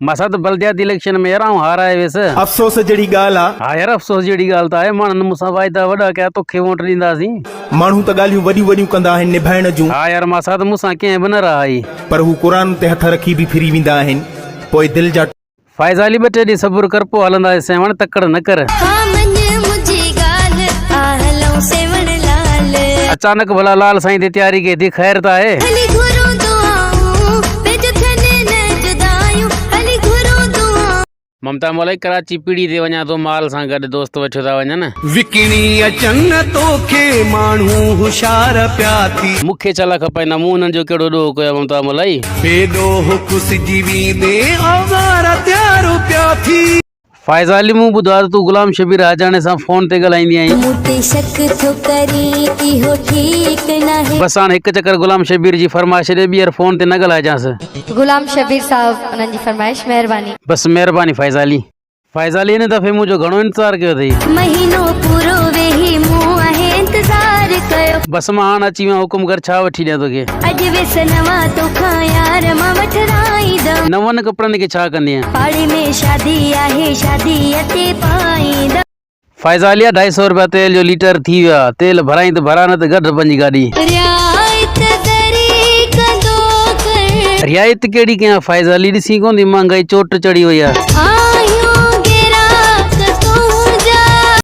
मसा तो बल्दियात इलेक्शन में यार हार आए वैसे अफसोस जड़ी गाल आ। हाँ यार अफसोस जड़ी गाल तो है मानन मुसा वायदा वडा क्या तोखे वोट ॾींदासीं माण्हू त ॻाल्हियूं वॾियूं वॾियूं कंदा आहिनि निभाइण जूं, हाँ यार मसा तो मुसा कंहिं बि न रहा आई पर हू क़ुरान ते हथ रखी भी फिरी वेंदा आहिनि। पोइ दिल जा फाइज़ाली ॿ टे ॾींहं सब्र कर पोइ हलंदासीं वण तकड़ न कर। अचानक भला लाल साईं ते तैयारी कई थी ख़ैर त आहे। ममता मोलाई कराची पीड़ी ते वञा तो माल सां गॾु दोस्त वठियो था वञनि विकिणी अचनि तोखे माण्हू होशियार पिया थी, मूंखे चला खपाईंदा मूं हुननि जो कहिड़ो ॾोह कयो ममता मोलाई बेॾोह कुसिजी वेंदे आवारा तयार पिया थी। फाइज़ाली मूं ॿुधो तूं गुलाम शबीर आजाणे सां फोन ते ॻाल्हाईंदी आहीं बस हाणे हिकु चकर गुलाम शबीर जी फरमाइश ॾे ॿीहर फोन ते न ॻाल्हाइजांसि। गुलाम शबीर साहब उन्हनि जी फरमाइश महिरबानी। बस महिरबानी फाइज़ाली। फाइज़ाली हिन दफ़े मुंहिंजो घणो इंतज़ार कयो अथई महीनो पूरो वेही मूं आहे इंतज़ार कयो बस मां हाणे अची वियो हुकुम कर छा वठी ॾियां तोखे अॼु विस नवा तोखां यार मां वठराईंदमि नवनि कपिड़नि खे छा कंदी आहियां पाड़ी में शादी आहे शादी ते पाईंदमि। फाइज़ाली 250 रुपया तेल जो लीटर थी वियो आहे तेल भराई त भरा न त गॾु पंहिंजी गाॾी रियायत कहिड़ी कयां फाइज़ाली ॾिसी कोन थी महांगाई चोट चढ़ी वई आहे।